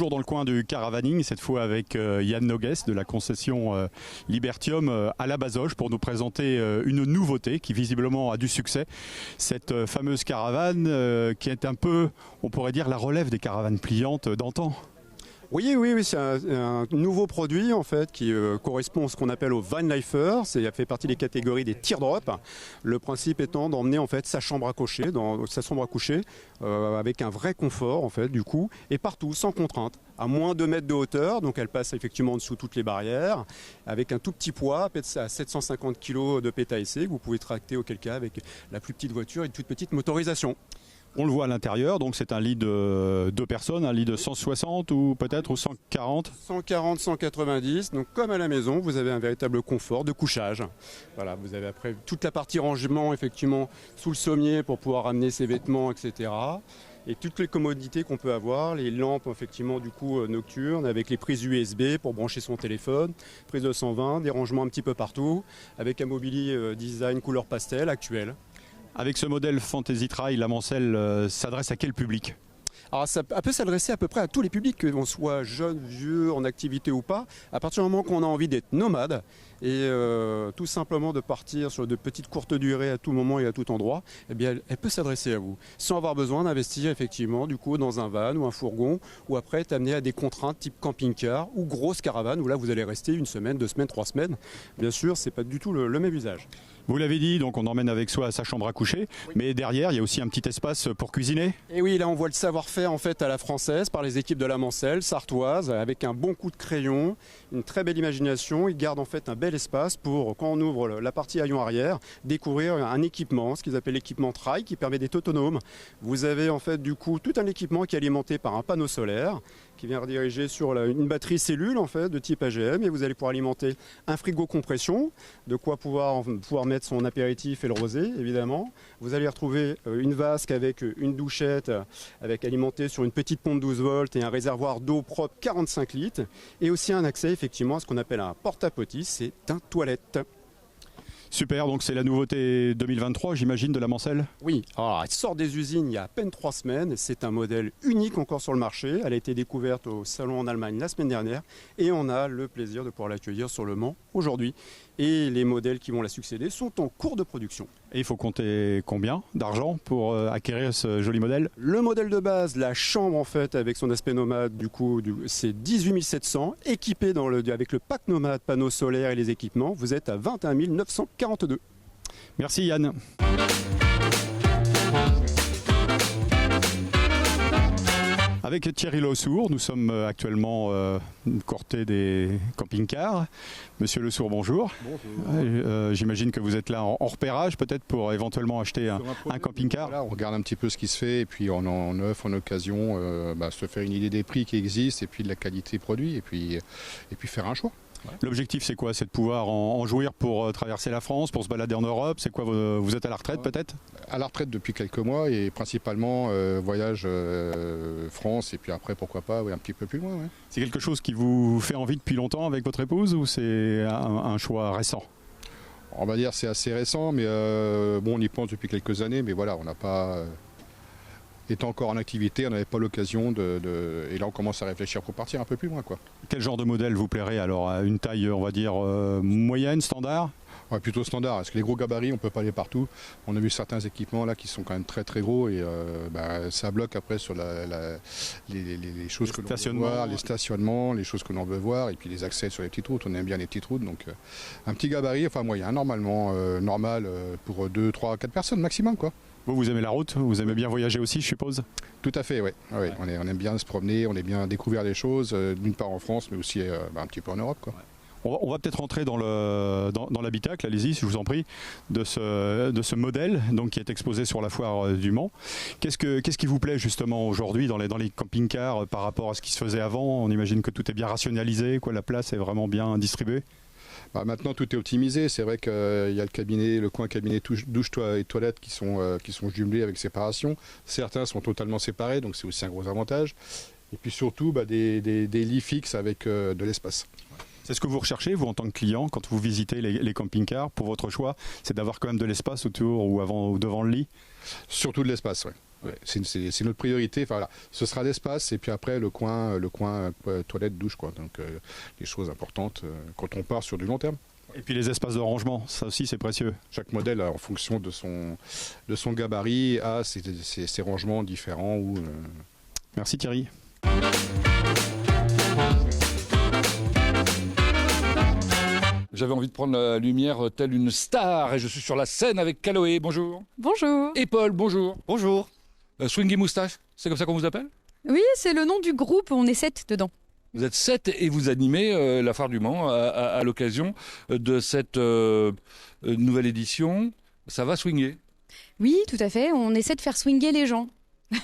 toujours dans le coin du caravaning, cette fois avec Yann Nogues de la concession Libertium à la Bazoche pour nous présenter une nouveauté qui visiblement a du succès. Cette fameuse caravane qui est un peu, on pourrait dire, la relève des caravanes pliantes d'antan. Oui, c'est un nouveau produit en fait qui correspond à ce qu'on appelle au van lifer. Ça fait partie des catégories des teardrops. Le principe étant d'emmener en fait sa chambre à coucher, avec un vrai confort en fait du coup, et partout sans contrainte, à moins de 2 mètres de hauteur, donc elle passe effectivement en dessous toutes les barrières, avec un tout petit poids à 750 kg de PTAC que vous pouvez tracter auquel cas avec la plus petite voiture et une toute petite motorisation. On le voit à l'intérieur, donc c'est un lit de 2 personnes, un lit de 160 ou peut-être ou 140 140, 190, donc comme à la maison, vous avez un véritable confort de couchage. Voilà, vous avez après toute la partie rangement effectivement sous le sommier pour pouvoir ramener ses vêtements, etc. Et toutes les commodités qu'on peut avoir, les lampes effectivement du coup nocturnes avec les prises USB pour brancher son téléphone, prise de 120, des rangements un petit peu partout, avec un mobilier design couleur pastel actuel. Avec ce modèle Fantasy Trail, la Mancelle s'adresse à quel public ? Alors ça peut s'adresser à peu près à tous les publics, qu'on soit jeune, vieux, en activité ou pas, à partir du moment qu'on a envie d'être nomade et tout simplement de partir sur de petites courtes durées à tout moment et à tout endroit, eh bien elle peut s'adresser à vous, sans avoir besoin d'investir effectivement du coup dans un van ou un fourgon, ou après être amené à des contraintes type camping-car ou grosse caravane, où là vous allez rester 1 semaine, 2 semaines, 3 semaines. Bien sûr, c'est pas du tout le même usage. Vous l'avez dit, donc on emmène avec soi sa chambre à coucher, oui. Mais derrière il y a aussi un petit espace pour cuisiner. Et oui, là on voit le savoir-faire en fait à la française par les équipes de la Mancelle, sartoise, avec un bon coup de crayon, une très belle imagination. Ils gardent en fait un bel espace pour, quand on ouvre la partie haillon arrière, découvrir un équipement, ce qu'ils appellent l'équipement trail, qui permet d'être autonome. Vous avez en fait du coup tout un équipement qui est alimenté par un panneau solaire, qui vient rediriger sur une batterie cellule en fait de type AGM, et vous allez pouvoir alimenter un frigo compression, de quoi pouvoir mettre son apéritif et le rosé évidemment. Vous allez retrouver une vasque avec une douchette alimentée sur une petite pompe 12 volts et un réservoir d'eau propre 45 litres, et aussi un accès effectivement à ce qu'on appelle un porta-potty, c'est un toilette. Super, donc c'est la nouveauté 2023, j'imagine, de la Mancelle ? Oui, alors elle sort des usines il y a à peine 3 semaines. C'est un modèle unique encore sur le marché. Elle a été découverte au salon en Allemagne la semaine dernière et on a le plaisir de pouvoir l'accueillir sur le Mans aujourd'hui. Et les modèles qui vont la succéder sont en cours de production. Et il faut compter combien d'argent pour acquérir ce joli modèle ? Le modèle de base, la chambre en fait avec son aspect nomade, du coup c'est 18 700, équipé avec le pack nomade, panneaux solaires et les équipements, vous êtes à 21 942. Merci Yann. Avec Thierry Lesourd, nous sommes actuellement cortés des camping-cars. Monsieur Lesourd, bonjour. Bonjour. J'imagine que vous êtes là en repérage peut-être pour éventuellement acheter un camping-car. Voilà, on regarde un petit peu ce qui se fait et puis en neuf, en occasion, se faire une idée des prix qui existent et puis de la qualité produit et puis faire un choix. L'objectif c'est quoi? C'est de pouvoir en jouir pour traverser la France, pour se balader en Europe? C'est quoi, vous êtes à la retraite peut-être? À la retraite depuis quelques mois et principalement voyage France et puis après pourquoi pas un petit peu plus loin. Ouais. C'est quelque chose qui vous fait envie depuis longtemps avec votre épouse ou c'est un choix récent? On va dire c'est assez récent mais on y pense depuis quelques années mais voilà on n'a pas... étant encore en activité, on n'avait pas l'occasion et là on commence à réfléchir pour partir un peu plus loin, quoi. Quel genre de modèle vous plairait alors? À une taille, on va dire, moyenne, standard? Ouais, plutôt standard, parce que les gros gabarits, on ne peut pas aller partout. On a vu certains équipements là qui sont quand même très très gros et ça bloque après sur les choses que l'on veut voir, les stationnements, les choses que l'on veut voir et puis les accès sur les petites routes. On aime bien les petites routes, donc un petit gabarit, enfin moyen, normalement, normal pour 2, 3, 4 personnes maximum, quoi. Vous aimez la route? Vous aimez bien voyager aussi, je suppose? Tout à fait, oui. Ouais. On aime bien se promener, on aime bien découvrir les choses, d'une part en France, mais aussi un petit peu en Europe, quoi. Ouais. On va peut-être rentrer dans l'habitacle, allez-y si je vous en prie, de ce modèle donc, qui est exposé sur la foire du Mans. Qu'est-ce qui vous plaît justement aujourd'hui dans les camping-cars par rapport à ce qui se faisait avant? On imagine que tout est bien rationalisé, la place est vraiment bien distribuée. Maintenant tout est optimisé, c'est vrai qu'il y a le coin cabinet douche et toilette qui sont jumelés avec séparation. Certains sont totalement séparés, donc c'est aussi un gros avantage. Et puis surtout des lits fixes avec de l'espace. C'est ce que vous recherchez, vous, en tant que client, quand vous visitez les camping-cars, pour votre choix, c'est d'avoir quand même de l'espace autour ou devant le lit? Surtout de l'espace, oui. Ouais, c'est notre priorité. Enfin, voilà. Ce sera l'espace et puis après le coin toilette, douche, quoi. Donc les choses importantes quand on part sur du long terme. Et puis les espaces de rangement, ça aussi c'est précieux. Chaque modèle, en fonction de son gabarit, a ses rangements différents. Merci Thierry. J'avais envie de prendre la lumière telle une star et je suis sur la scène avec Caloé, bonjour. Bonjour. Et Paul, bonjour. Bonjour. Swing et Moustache, c'est comme ça qu'on vous appelle? Oui, c'est le nom du groupe, on est 7 dedans. Vous êtes 7 et vous animez la Foire du Mans à l'occasion de cette nouvelle édition. Ça va swinguer? Oui, tout à fait, on essaie de faire swinger les gens.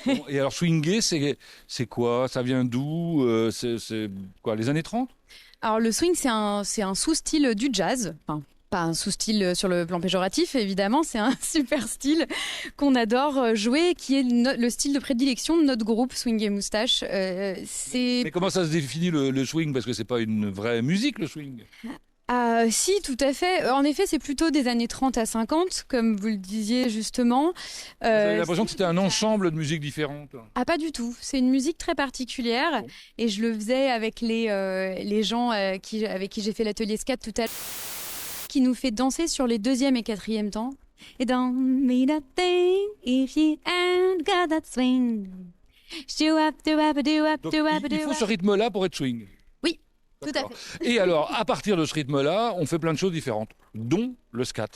Bon, et alors swinger, c'est quoi? Ça vient d'où? C'est quoi, les années 30? Alors le swing, c'est un sous-style du jazz. Enfin, pas un sous-style sur le plan péjoratif, évidemment, c'est un super style qu'on adore jouer, qui est le style de prédilection de notre groupe Swing et Moustache. Mais comment ça se définit le swing? Parce que c'est pas une vraie musique, le swing. Ah, si, tout à fait. En effet, c'est plutôt des années 30 à 50, comme vous le disiez justement. J'avais l'impression que c'était un ensemble de musiques différentes. Ah, pas du tout. C'est une musique très particulière. Bon. Et je le faisais avec les gens avec qui j'ai fait l'atelier scat tout à l'heure, qui nous fait danser sur les 2e et 4e temps. Et don't mean a thing if you ain't got that swing. Donc, il faut ce rythme-là pour être swing. Oui, tout à fait. Et alors, à partir de ce rythme-là, on fait plein de choses différentes, dont le scat.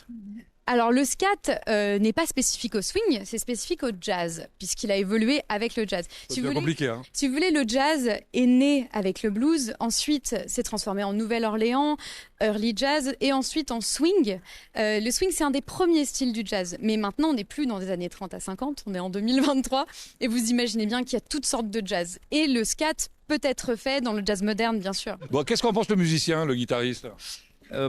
Alors le scat n'est pas spécifique au swing, c'est spécifique au jazz, puisqu'il a évolué avec le jazz. C'est bien compliqué, hein. Si vous voulez, le jazz est né avec le blues, ensuite s'est transformé en Nouvelle-Orléans, early jazz, et ensuite en swing. Le swing, c'est un des premiers styles du jazz, mais maintenant on n'est plus dans des années 30 à 50, on est en 2023, et vous imaginez bien qu'il y a toutes sortes de jazz. Et le scat peut être fait dans le jazz moderne, bien sûr. Bon, qu'est-ce qu'en pense le musicien, le guitariste?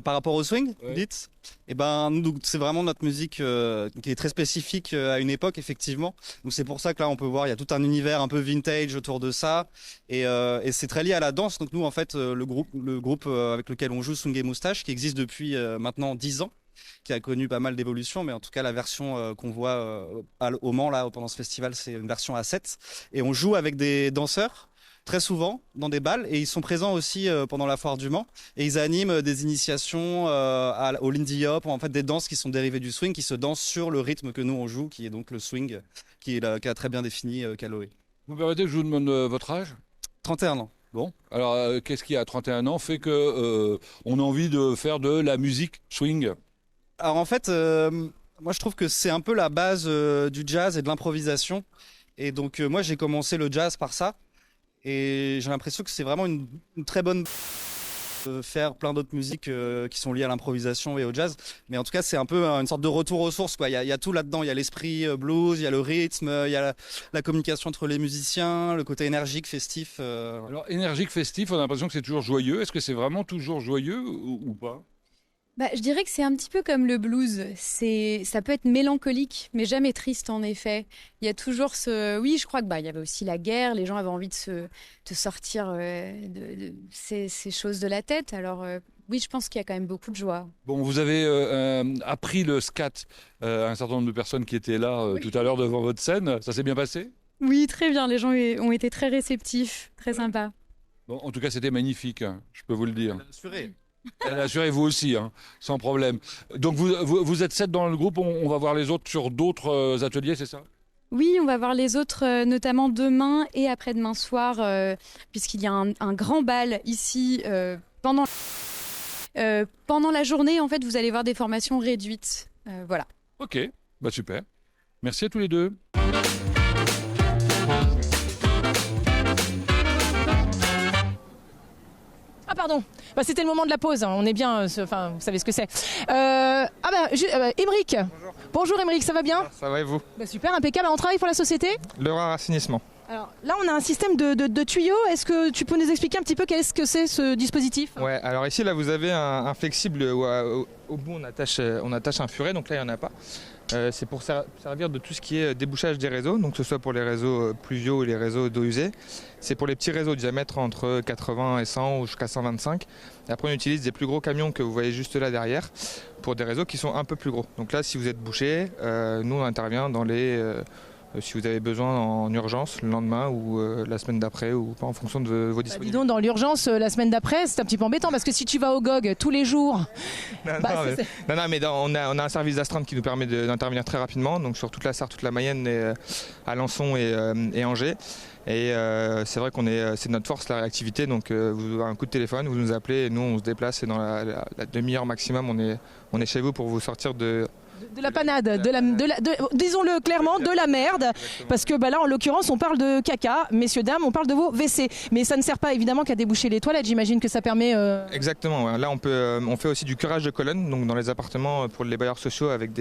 Par rapport au swing, ouais. dites, eh ben, nous, c'est vraiment notre musique qui est très spécifique à une époque, effectivement. Donc c'est pour ça que là, on peut voir, il y a tout un univers un peu vintage autour de ça, et c'est très lié à la danse. Donc nous, en fait, le groupe avec lequel on joue, Swing et Moustache, qui existe depuis maintenant 10 ans, qui a connu pas mal d'évolutions, mais en tout cas la version qu'on voit au Mans là pendant ce festival, c'est une version à 7, et on joue avec des danseurs très souvent dans des balles, et ils sont présents aussi pendant la Foire du Mans, et ils animent des initiations au Lindy Hop, en fait des danses qui sont dérivées du swing, qui se dansent sur le rythme que nous on joue, qui est donc le swing, qui a très bien défini Caloé. Vous me permettez que je vous demande votre âge? 31 ans. Bon, alors qu'est-ce qui à 31 ans fait que on a envie de faire de la musique swing? Alors en fait, moi je trouve que c'est un peu la base du jazz et de l'improvisation, et donc moi j'ai commencé le jazz par ça. Et j'ai l'impression que c'est vraiment une très bonne faire plein d'autres musiques qui sont liées à l'improvisation et au jazz. Mais en tout cas, c'est un peu une sorte de retour aux sources, quoi. Il y a tout là-dedans. Il y a l'esprit blues, il y a le rythme, il y a la communication entre les musiciens, le côté énergique, festif. Alors, énergique, festif, on a l'impression que c'est toujours joyeux. Est-ce que c'est vraiment toujours joyeux ou pas? Je dirais que c'est un petit peu comme le blues. Ça peut être mélancolique, mais jamais triste en effet. Il y a toujours ce... Oui, je crois que il y avait aussi la guerre. Les gens avaient envie de sortir de ces choses de la tête. Alors oui, je pense qu'il y a quand même beaucoup de joie. Bon, vous avez appris le scat à un certain nombre de personnes qui étaient là oui. Tout à l'heure devant votre scène. Ça s'est bien passé? Oui, très bien. Les gens ont été très réceptifs, très sympas. Bon, en tout cas, c'était magnifique, hein, je peux vous le dire. Assuré. Assurez-vous aussi, hein, sans problème. Donc vous êtes 7 dans le groupe, on va voir les autres sur d'autres ateliers, c'est ça? Oui, on va voir les autres notamment demain et après-demain soir, puisqu'il y a un grand bal ici pendant la journée. En fait, vous allez voir des formations réduites. Voilà. Ok, super. Merci à tous les deux. Ah pardon, c'était le moment de la pause, hein. On est bien, vous savez ce que c'est. Émeric. Bonjour Émeric, ça va bien? Ça va et vous? Super, impeccable. On travaille pour la société Le Assainissement. Alors là on a un système de tuyaux, est-ce que tu peux nous expliquer un petit peu qu'est-ce que c'est ce dispositif? Ouais, alors ici là vous avez un flexible où au bout on attache un furet, donc là il n'y en a pas. C'est pour servir de tout ce qui est débouchage des réseaux, donc que ce soit pour les réseaux pluviaux ou les réseaux d'eau usée. C'est pour les petits réseaux de diamètre entre 80 et 100 ou jusqu'à 125. Et après on utilise des plus gros camions que vous voyez juste là derrière pour des réseaux qui sont un peu plus gros. Donc là si vous êtes bouché, nous on intervient dans les si vous avez besoin en urgence le lendemain ou la semaine d'après ou pas en fonction de vos disponibilités. Dis donc, dans l'urgence, la semaine d'après, c'est un petit peu embêtant parce que si tu vas au GOG tous les jours... On a un service d'astreinte qui nous permet d'intervenir très rapidement, donc sur toute la Sarthe, toute la Mayenne, et Alençon et Angers. Et c'est vrai c'est notre force, la réactivité. Donc vous avez un coup de téléphone, vous nous appelez et nous on se déplace et dans la demi-heure maximum on est chez vous pour vous sortir de la panade, disons-le clairement, de la merde. Parce que là, en l'occurrence, on parle de caca. Messieurs, dames, on parle de vos WC. Mais ça ne sert pas évidemment qu'à déboucher les toilettes. J'imagine que ça permet... Exactement. Ouais. Là, on fait aussi du curage de colonnes. Donc dans les appartements pour les bailleurs sociaux, avec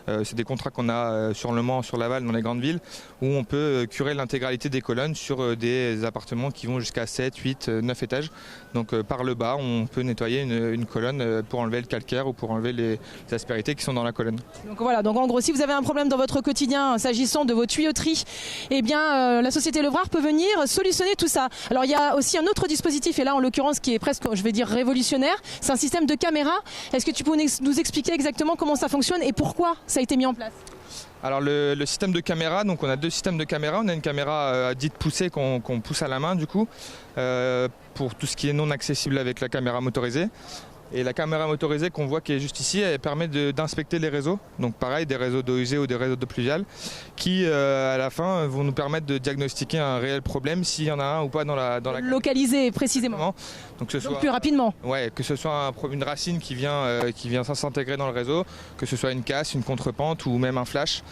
c'est des contrats qu'on a sur Le Mans, sur Laval, dans les grandes villes, où on peut curer l'intégralité des colonnes sur des appartements qui vont jusqu'à 7, 8, 9 étages. Donc par le bas, on peut nettoyer une colonne pour enlever le calcaire ou pour enlever les aspérités qui sont dans la colonne. Donc voilà, donc en gros, si vous avez un problème dans votre quotidien s'agissant de vos tuyauteries, eh bien la société Levrard peut venir solutionner tout ça. Alors il y a aussi un autre dispositif, et là en l'occurrence qui est presque, je vais dire, révolutionnaire, c'est un système de caméra. Est-ce que tu peux nous expliquer exactement comment ça fonctionne et pourquoi ça a été mis en place ? Alors le système de caméra, donc on a 2 systèmes de caméra. On a une caméra dite poussée qu'on pousse à la main du coup, pour tout ce qui est non accessible avec la caméra motorisée. Et la caméra motorisée qu'on voit qui est juste ici, elle permet d'inspecter les réseaux. Donc pareil, des réseaux d'eau usée ou des réseaux d'eau pluviale qui à la fin vont nous permettre de diagnostiquer un réel problème s'il y en a un ou pas dans la localiser précisément. Donc plus rapidement. Ouais, que ce soit une racine qui vient s'intégrer dans le réseau, que ce soit une casse, une contrepente ou même un flash,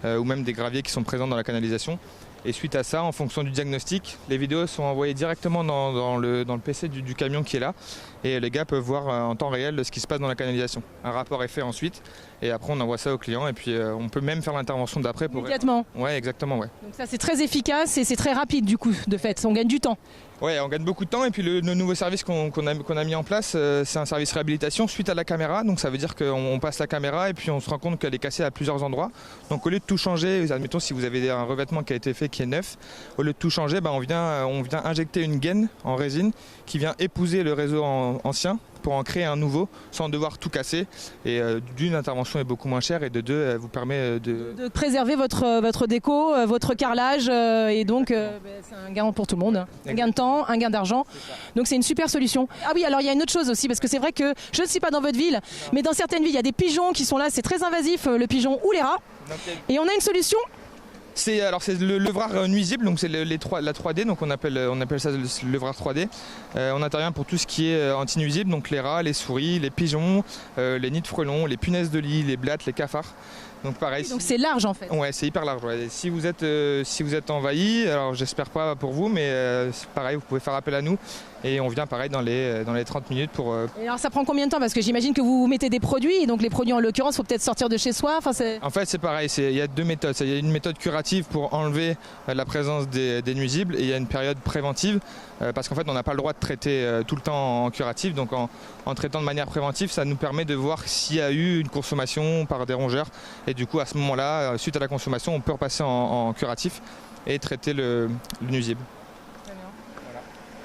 ou même des graviers qui sont présents dans la canalisation. Et suite à ça, en fonction du diagnostic, les vidéos sont envoyées directement dans le PC du camion qui est là. Et les gars peuvent voir en temps réel ce qui se passe dans la canalisation. Un rapport est fait ensuite et après on envoie ça au client et puis on peut même faire l'intervention d'après. Immédiatement. Ouais, exactement. Ouais. Donc ça c'est très efficace et c'est très rapide du coup, de fait. On gagne du temps. Ouais, on gagne beaucoup de temps et puis le nouveau service qu'on a mis en place, c'est un service réhabilitation suite à la caméra. Donc ça veut dire qu'on passe la caméra et puis on se rend compte qu'elle est cassée à plusieurs endroits. Donc au lieu de tout changer, admettons si vous avez un revêtement qui a été fait qui est neuf, au lieu de tout changer, on vient injecter une gaine en résine qui vient épouser le réseau ancien pour en créer un nouveau sans devoir tout casser. Et d'une, l'intervention est beaucoup moins chère et de deux, elle vous permet de préserver votre déco, votre carrelage et donc c'est un gain pour tout le monde. Hein. Un gain de temps, un gain d'argent. Donc c'est une super solution. Ah oui, alors il y a une autre chose aussi parce que c'est vrai que je ne suis pas dans votre ville, mais dans certaines villes il y a des pigeons qui sont là, c'est très invasif, le pigeon ou les rats. Et on a une solution. C'est le Levrard nuisible, donc c'est la 3D, donc on appelle ça le Levrard 3D. On intervient pour tout ce qui est anti-nuisible, donc les rats, les souris, les pigeons, les nids de frelons, les punaises de lit, les blattes, les cafards. Donc pareil. Donc c'est large en fait. Ouais, c'est hyper large. Ouais. Si vous êtes envahi, alors j'espère pas pour vous, mais c'est pareil, vous pouvez faire appel à nous et on vient pareil dans les 30 minutes pour. Et alors ça prend combien de temps? Parce que j'imagine que vous mettez des produits, et donc les produits en l'occurrence, il faut peut-être sortir de chez soi. En fait, c'est pareil. Il y a 2 méthodes. Il y a une méthode curative pour enlever la présence des nuisibles et il y a une période préventive parce qu'en fait, on n'a pas le droit de traiter tout le temps en curatif. Donc en traitant de manière préventive, ça nous permet de voir s'il y a eu une consommation par des rongeurs. Et du coup, à ce moment-là, suite à la consommation, on peut repasser en curatif et traiter le nuisible.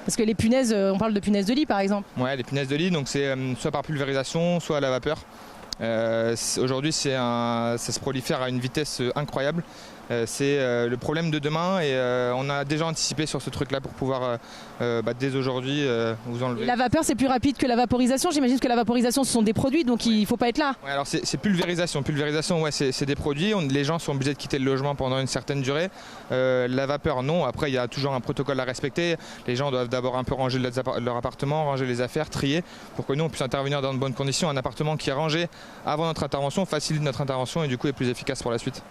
Parce que les punaises, on parle de punaises de lit par exemple. Ouais, les punaises de lit, donc c'est soit par pulvérisation, soit à la vapeur. Aujourd'hui, ça se prolifère à une vitesse incroyable. C'est le problème de demain et on a déjà anticipé sur ce truc-là pour pouvoir dès aujourd'hui vous enlever. Et la vapeur, c'est plus rapide que la vaporisation. J'imagine que la vaporisation, ce sont des produits, donc il ne faut pas être là. Ouais, alors c'est pulvérisation. Pulvérisation, ouais, c'est des produits. Les gens sont obligés de quitter le logement pendant une certaine durée. La vapeur, non. Après, il y a toujours un protocole à respecter. Les gens doivent d'abord un peu ranger leur appartement, ranger les affaires, trier, pour que nous, on puisse intervenir dans de bonnes conditions. Un appartement qui est rangé avant notre intervention facilite notre intervention et du coup est plus efficace pour la suite.